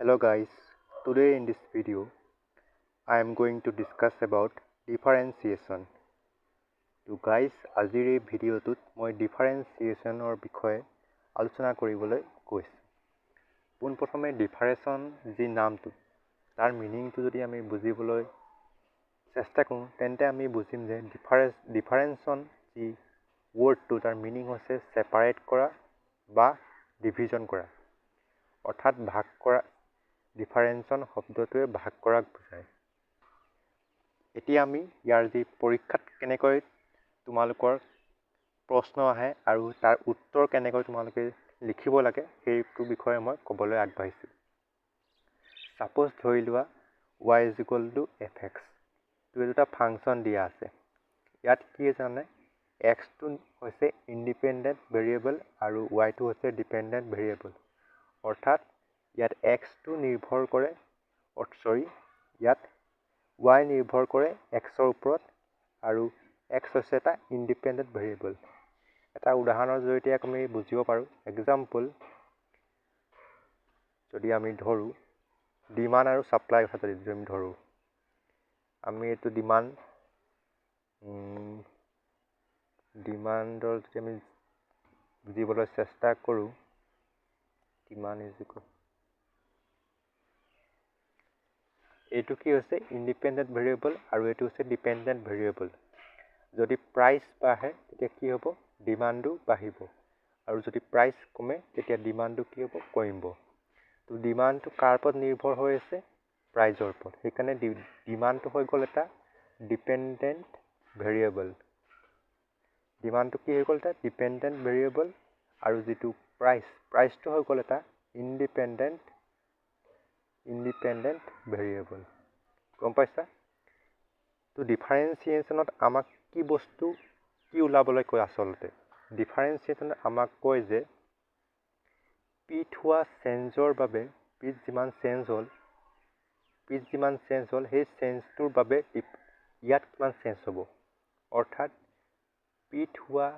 Hello guys, today in this video I am going to discuss about differentiation. তো guys আজিৰ এই ভিডিঅ'টোত মই ডিফাৰেন্সিয়েশ্যনৰ বিষয়ে আলোচনা কৰিবলৈ গৈছোঁ। পোনপ্ৰথমে ডিফাৰেন্সিয়েশ্যন যি নামটো তাৰ মিনিংটো যদি আমি বুজিবলৈ চেষ্টা কৰোঁ তেন্তে আমি বুজিম যে ডিফাৰেন্সিয়েশ্যন যি ৱৰ্ডটো তাৰ মিনিং হৈছে সেপাৰেট কৰা বা ডিভিজন কৰা, অৰ্থাৎ ভাগ কৰা। ডিফাৰেন্সিয়েশ্যন শব্দটোৱে ভাগ কৰাক বুজায়। এতিয়া আমি ইয়াৰ যি পৰীক্ষাত কেনেকৈ তোমালোকৰ প্ৰশ্ন আহে আৰু তাৰ উত্তৰ কেনেকৈ তোমালোকে লিখিব লাগে সেইটো বিষয়ে মই ক'বলৈ আগবাঢ়িছোঁ। সাপোজ ধৰি লোৱা y = fx, তো এটা ফাংচন দিয়া আছে। ইয়াত কি জানে, x টো হৈছে ইণ্ডিপেণ্ডেণ্ট ভেৰিয়েবল আৰু y টো হৈছে ডিপেণ্ডেণ্ট ভেৰিয়েবল, অৰ্থাৎ ইয়াত x টো নিৰ্ভৰ কৰে ইয়াত y নিৰ্ভৰ কৰে xৰ ওপৰত আৰু x হৈছে এটা ইণ্ডিপেণ্ডেণ্ট ভেৰিয়েবল। এটা উদাহৰণৰ জৰিয়তে আমি বুজিব পাৰোঁ। এক্সাম্পল যদি আমি ধৰোঁ ডিমাণ্ড আৰু ছাপ্লাই কথা যদি আমি ধৰোঁ, আমি এইটো ডিমাণ্ডৰ যদি আমি বুজিবলৈ চেষ্টা কৰোঁ, ডিমাণ্ড এইটো কি হৈছে ইণ্ডিপেণ্ডেণ্ট ভেৰিয়েবল আৰু এইটো হৈছে ডিপেণ্ডেণ্ট ভেৰিয়েবল। যদি প্ৰাইচ বাঢ়ে তেতিয়া কি হ'ব, ডিমাণ্ডো বাঢ়িব, আৰু যদি প্ৰাইচ কমে তেতিয়া ডিমাণ্ডটো কি হ'ব, কমিব। তো ডিমাণ্ডটো কাৰ ওপৰত নিৰ্ভৰ হৈ আছে, প্ৰাইচৰ ওপৰত। সেইকাৰণে ডিমাণ্ডটো হৈ গ'ল এটা ডিপেণ্ডেণ্ট ভেৰিয়েবল। ডিমাণ্ডটো কি হৈ গ'ল, এটা ডিপেণ্ডেণ্ট ভেৰিয়েবল, আৰু যিটো প্ৰাইচটো হৈ গ'ল এটা ইণ্ডিপেণ্ডেণ্ট ভেৰিয়েবল। গম পাইছা? তো ডিফাৰেন্সিয়েশ্যনত আমাক কি ওলাবলৈ কয় আচলতে? ডিফাৰেন্সিয়েশ্যনত আমাক কয় যে পিত হোৱা চেঞ্জৰ বাবে পিত যিমান চেঞ্জ হ'ল সেই চেঞ্জটোৰ বাবে ইয়াত কিমান চেঞ্জ হ'ব, অৰ্থাৎ পিত হোৱা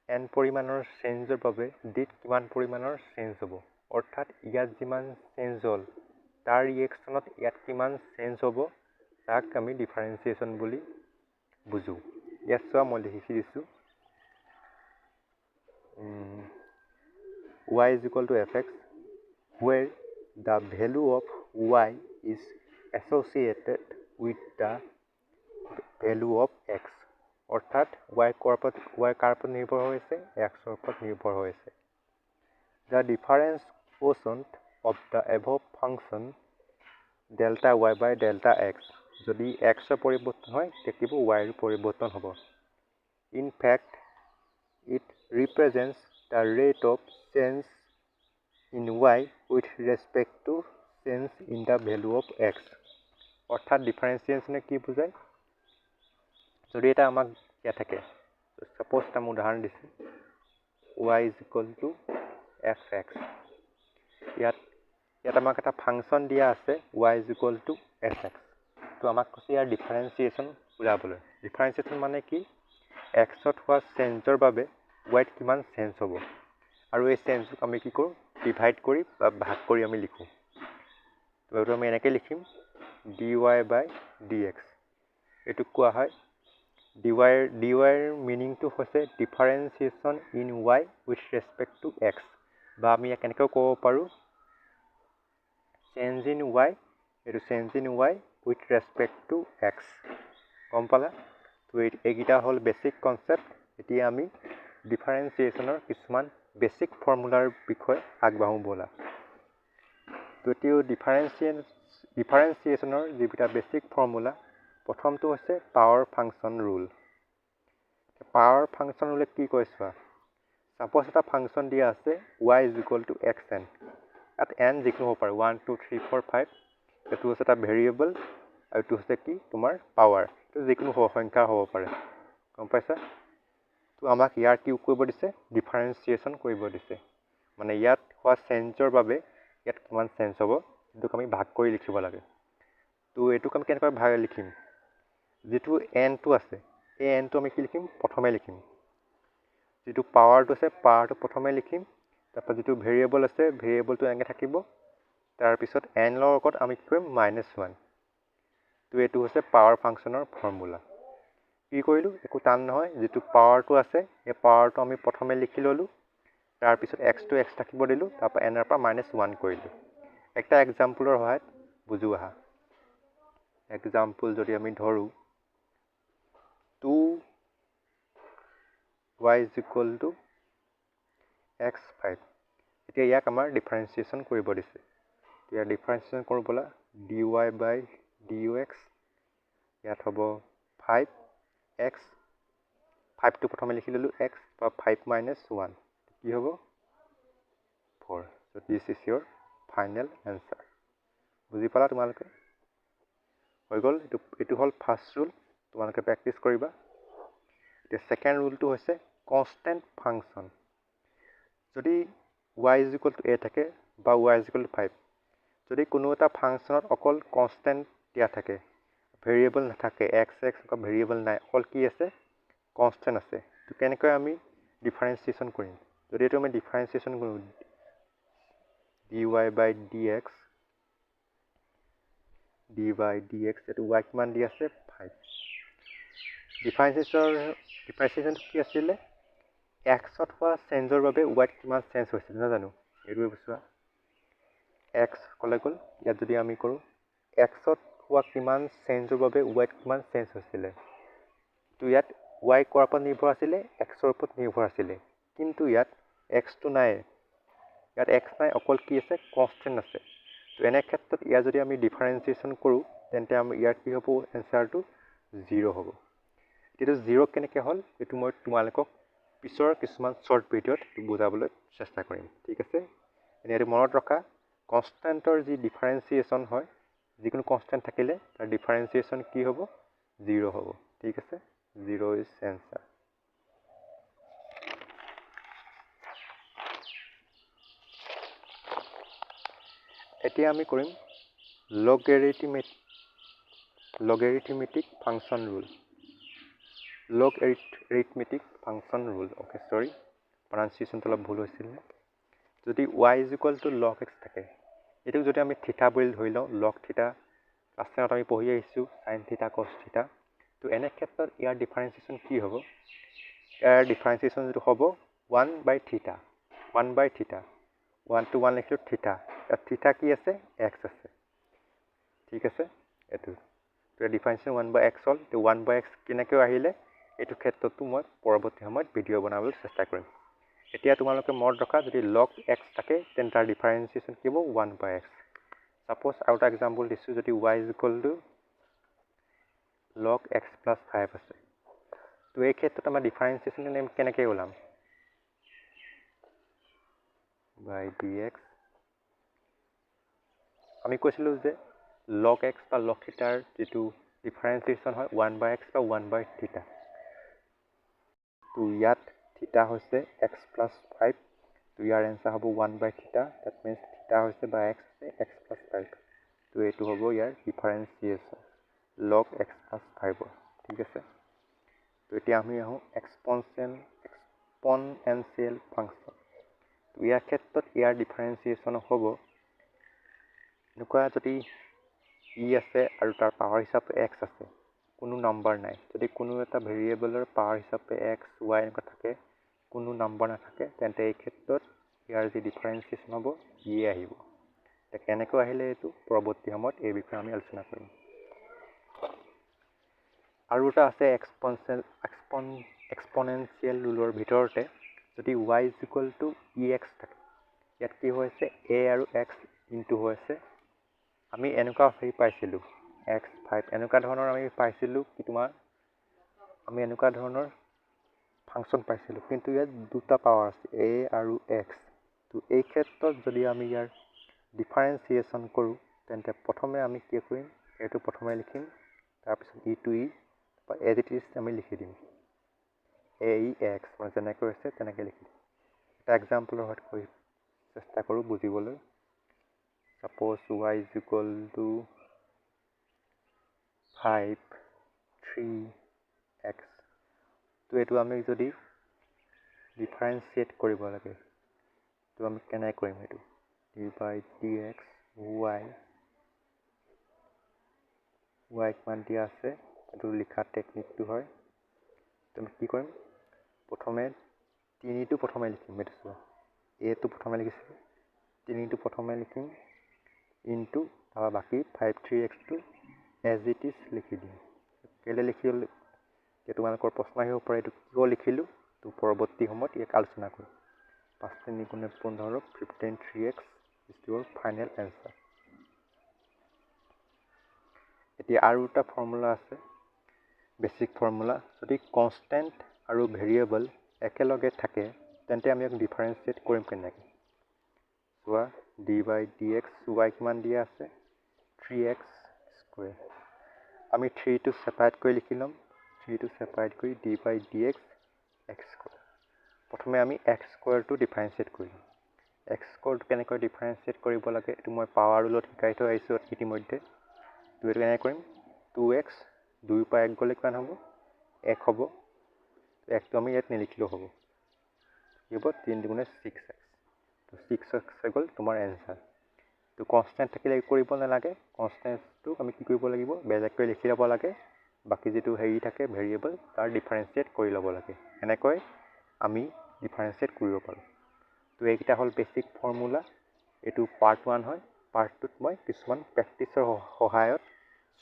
n পৰিমাণৰ চেঞ্জৰ বাবে ডিত কিমান পৰিমাণৰ চেঞ্জ হ'ব, অৰ্থাৎ ইয়াত যিমান চেঞ্জ হ'ল তাৰ ৰিয়েকশ্যনত ইয়াত কিমান চেঞ্জ হ'ব, তাক আমি ডিফাৰেন্সিয়েশ্যন বুলি বুজোঁ। ইয়াত চোৱা মই লিখি দিছোঁ y = fx where the value of y is associated with the value of x, অৰ্থাৎ y কাৰ ওপৰত নিৰ্ভৰ হৈ আছে, xৰ ওপৰত নিৰ্ভৰ হৈ আছে। The difference quotient of the above function delta y by delta x, যদি x ৰ পৰিৱৰ্তন হয় তেতিয়া y ৰ পৰিৱৰ্তন হ'ব। In fact, it represents the rate of change in y with respect to change in the value of x, অৰ্থাৎ ডিফাৰেন্সিয়েশ্যনে কি বুজায়, যদি এটা আমাক দিয়া থাকে, সাপোজ এটা মই উদাহৰণ দিছোঁ y = fx, ইয়াত আমাক এটা ফাংচন দিয়া আছে y = fx। তো আমাক কৈছে ইয়াৰ ডিফাৰেন্সিয়েশ্যন ওলাবলৈ। ডিফাৰেন্সিয়েশ্যন মানে কি, xত হোৱা চেঞ্জৰ বাবে yত কিমান চেঞ্জ হ'ব, আৰু এই চেঞ্জটোক আমি কি কৰোঁ, ডিভাইড কৰি বা ভাগ কৰি আমি লিখোঁ। তো এইটো আমি এনেকৈ লিখিম dy/dx। এইটোক কোৱা হয় dyৰ মিনিংটো হৈছে differentiation in y with respect to x, বা আমি ইয়াক কেনেকৈ ক'ব পাৰোঁ, চেঞ্জ ইন y, এইটো change in y with respect to x। গম পালা? তো এইকেইটা হ'ল বেছিক কনচেপ্ট। এতিয়া আমি ডিফাৰেন্সিয়েশ্যনৰ কিছুমান বেছিক ফৰ্মুলাৰ বিষয়ে আগবাঢ়োঁ ব'লা। তো এতিয়া ডিফাৰেন্সিয়েশ্যনৰ যিকেইটা বেছিক ফৰ্মুলা, প্ৰথমটো হৈছে power function rule. Power function ৰুলে কি কয় চোৱা, ছাপ'জ এটা ফাংচন দিয়া আছে y = xn, ইয়াত n যিকোনো হ'ব পাৰে, 1 2 3 4 5, এইটো হৈছে এটা ভেৰিয়েবল, আৰু এইটো হৈছে কি তোমাৰ পাৱাৰ, এইটো যিকোনো সংখ্যা হ'ব পাৰে। গম পাইছা? তো আমাক ইয়াৰ কি কৰিব দিছে, ডিফাৰেন্সিয়েশ্যন কৰিব দিছে, মানে ইয়াত হোৱা চেঞ্জৰ বাবে ইয়াত কিমান চেঞ্জ হ'ব এইটোক আমি ভাগ কৰি লিখিব লাগে। তো এইটোক আমি কেনেকৈ ভাগ লিখিম, যিটো nটো আছে এই nটো আমি কি লিখিম, প্ৰথমে লিখিম। যিটো পাৱাৰটো আছে পাৱাৰটো প্ৰথমে লিখিম, তাৰপৰা যিটো ভেৰিয়েবল আছে ভেৰিয়েবলটো এনেকৈ থাকিব, তাৰপিছত n লগত আমি কি কৰিম -1 তো এইটো হৈছে পাৱাৰ ফাংচনৰ ফৰ্মুলা কি কৰিলোঁ একো টান নহয় যেটো পাৱাৰটো আছে এই পাৱাৰটো আমি প্ৰথমে লিখি ললোঁ তাৰপিছত x টো x থাকিব দিলোঁ তাৰপৰা n ৰ পৰা -1 কৰিলোঁ একটা এক্সাম্পলৰ সহায়ত বুজো আহা এক্সাম্পল যদি আমি ধৰো 2y = x5 এতিয়া ইয়াক আমাৰ ডিফাৰেন্সিয়েচন কৰিব দিছে এতিয়া ডিফাৰেন্সিয়েচন কৰোঁ বলা dy/dux ইয়াত হ'ব 5x 5 টো প্ৰথমে লিখি ললোঁ x বা 5 - 1 কি হ'ব 4 so this is your final answer বুজি পালা তোমালোকে হৈ গ'ল এটো হল ফাৰ্স্ট ৰুল তোমালোকে প্ৰ্যাকটিস কৰিবা এতিয়া সেকেন্ড ৰুলটো হৈছে কনস্ট্যান্ট ফাংশন যদি y = a থাকে বা y = 5 যদি কোনো এটা ফাংশনত অকল কনস্ট্যান্ট দিয়া থাকে ভেৰিয়েবল নাথাকে x বা ভেৰিয়েবল নাই অকল কি আছে কনস্ট্যান্ট আছে তো কেনেকৈ আমি ডিফাৰেন্সিয়েচন কৰিম যদি এটো আমি ডিফাৰেন্সিয়েচন কৰো dy/dx এটো y কিমান দি আছে 5 ডিফাৰেন্সিয়েচন কি আছিল x ত হোৱা চেঞ্জৰ বাবে y কিমান চেঞ্জ হৈছিল না জানো এটো বুজোৱা x কলে গল ইয়াত যদি আমি কৰো x ত হোৱা কিমান চেঞ্জৰ বাবে y কিমান চেঞ্জ হৈছিল তো ইয়াত y কোৱাৰ ওপৰত নিৰ্ভৰ আছিল x ৰ ওপৰত নিৰ্ভৰ আছিল কিন্তু ইয়াত x টো নাই ইয়াত x নাই অকল কি আছে কনস্ট্যান্ট আছে তো এনে ক্ষেত্ৰত ইয়া যদি আমি ডিফাৰেন্সিয়েচন কৰো তেন্তে আমি ইয়াৰ কি হ'ব এনসাৰটো 0 হ'ব কিন্তু 0 কেনেকৈ হল এটো মই তোমালোকক পিছৰ কিছুমান শৰ্ট ভিডিঅত বুজাবলৈ চেষ্টা কৰিম ঠিক আছে এনে মনত ৰখা কনস্ট্যান্টৰ যি ডিফাৰেন্সিয়েচন হয় যিকোনো কনস্ট্যান্ট থাকিলে তাৰ ডিফাৰেন্সিয়েচন কি হ'ব 0 হ'ব ঠিক আছে 0 is answer এতিয়া আমি কৰিম logarithmic function rule logarithmic function rule okay sorry pronunciation অলপ ভুল হৈছিল যদি y = log x থাকে এটো যদি আমি থিটা বুলি ধৰি লওঁ log থিটা ক্লাছত আমি পঢ়ি আহিছো sin থিটা cos থিটা তো এনে ক্ষেত্ৰত ইয়াৰ ডিফাৰেন্সিয়েচন কি হ'ব ইয়াৰ ডিফাৰেন্সিয়েচন যেটো হ'ব 1/θ 1 to 1 লিখিলো থিটা থিটা কি আছে x আছে ঠিক আছে এটো তো ডিফাৰেন্সিয়েচন 1/x হল তো 1/x কেনেকৈ আহিলে এটো ক্ষেত্ৰটো মই পৰৱৰ্তী সময়ত ভিডিও বনাবলৈ চেষ্টা কৰিম এতিয়া তোমালোকে মনত ৰখা যদি log x থাকে তেন তাৰ ডিফাৰেন্সিয়েচন কি হ'ব 1/x সাপোজ আউট এক্সাম্পল দিছো যদি y = log x + 5 আছে তো এই ক্ষেত্ৰত আমাৰ ডিফাৰেন্সিয়েচন কেনেকৈ ওলাম by dx আমি কৈছিলো যে log x বা log থিটাৰ যেটো ডিফাৰেন্সিয়েচন হয় 1/x বা 1/θ তো ইয়াত থিটা হৈছে x + 5 তো ইয়াৰ এনসাৰ হ'ব 1/θ that means থিটা হৈছে বা x হৈছে x + 5 তো এটো হ'ব ইয়াৰ ডিফাৰেন্সিয়েচন log x + 5 ঠিক আছে তো এতিয়া আমি আহো এক্সপোনেনশিয়েল ফাংশন তো ইয়াৰ ক্ষেত্ৰত ইয়াৰ ডিফাৰেন্সিয়েচন হ'ব এনেকুৱা যদি ই আছে আৰু তাৰ পাৱাৰ হিচাপে x আছে কোনো নাম্বাৰ নাই যদি কোনো এটা ভেৰিয়েবলৰ পাৱাৰ হিচাপে x y এনেকুৱা থাকে কোনো নাম্বাৰ নাথাকে তেন্তে এই ক্ষেত্ৰত ইয়াৰ যি ডিফাৰেন্সিয়েচন হ'ব ই আহিব তে কেনেকৈ আহিলে এটো পৰৱৰ্তী সময়ত এই বিষয়ে আমি আলোচনা কৰিম আৰু এটা আছে এক্সপোনেনশিয়েল ৰুলৰ ভিতৰতে যদি y = ex থাকে ইয়াত কি হৈছে a আৰু x ইনটু হৈছে আমি এনেকুৱা হেৰি পাইছিলো x5 এনেকুৱা ধৰণৰ আমি পাইছিলো কি তোমাৰ আমি এনেকুৱা ধৰণৰ ফাংশন পাইছিলো কিন্তু ইয়াত দুটা পাৱাৰ আছে a আৰু x তো এই ক্ষেত্ৰত যদি আমি ইয়াৰ ডিফাৰেন্সিয়েচন কৰো তেন্তে প্ৰথমে আমি কি কৰিম এটো প্ৰথমে লিখিম তাৰ পিছত e to e বা as it is আমি লিখি দিম ax মানে যেনেকৈ আছে তেনেকৈ লিখি দিম এটা এক্সাম্পলৰ সৈতে কৰি চেষ্টা কৰো বুজিবলৈ suppose y = 5 3x তো এটো আমি যদি ডিফাৰেন্সিয়েট কৰিব লাগে তো আমি কেনে কৰিম এটো d/dx y কিমান দিয়া আছে এইটো লিখা টেকনিকটো হয়। তুমি কি কৰিম, প্ৰথমে 3টো প্ৰথমে লিখিম। এইটো চোৱা, এটো প্ৰথমে লিখিছিলোঁ, 3টো প্ৰথমে লিখিম ইনটু তাৰপৰা বাকী 53x টো এজ ইট ইজ লিখি দিম। কেলৈ লিখিলোঁ এতিয়া তোমালোকৰ প্ৰশ্ন আহিব পাৰে, এইটো কিয় লিখিলোঁ, তো পৰৱৰ্তী সময়ত ইয়াক আলোচনা কৰিম। 5 × 3 = 15, 15 3x is your final answer. এতিয়া আৰু এটা ফৰ্মুলা আছে, বেছিক ফৰ্মুলা। যদি কনষ্টেণ্ট আৰু ভেৰিয়েবল একেলগে থাকে তেন্তে আমি ইয়াক ডিফাৰেঞ্চিয়েট কৰিম কেনেকৈ। চোৱা, d/dx y কিমান দিয়া আছে 3x²। আমি 3টো ছেপাৰেট কৰি লিখি ল'ম, 3টো ছেপাৰেট কৰি d/dx x²। প্ৰথমে আমি x²টো ডিফাৰেঞ্চিয়েট কৰিম। x² কেনেকৈ ডিফাৰেঞ্চিয়েট কৰিব লাগে এইটো মই পাৱাৰ ৰুলত শিকাই থৈ আহিছোঁ ইতিমধ্যে। তো এইটো কেনেকৈ কৰিম, 2x 2ৰ পৰা 1 গ'লে কিমান হ'ব 1 হ'ব। 1টো আমি ইয়াত নিলিখিলেও হ'ব, কি হ'ব 3 × 2 = 6x। তো 6x হৈ গ'ল তোমাৰ এনচাৰ। তো কনষ্টেণ্ট থাকিলে কৰিব নালাগে, কনষ্টেণ্টটো আমি কি কৰিব লাগিব, বেলেগকৈ লিখি ল'ব লাগে। বাকী যিটো হেৰি থাকে ভেৰিয়েবল তাৰ ডিফাৰেঞ্চিয়েট কৰি ল'ব লাগে। এনেকৈ আমি ডিফাৰেঞ্চিয়েট কৰিব পাৰোঁ। তো এইকেইটা হ'ল বেছিক ফৰ্মুলা। এইটো পাৰ্ট 1 হয়। পাৰ্ট 2ত মই কিছুমান প্ৰেক্টিচৰ সহায়ত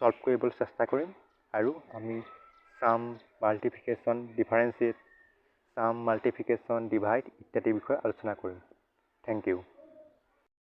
সলভ কৰিবলৈ চেষ্টা কৰিম, আৰু আমি sum, multiplication, differentiate, sum, multiplication, divide ইত্যাদিৰ বিষয়ে আলোচনা কৰিম। Thank U.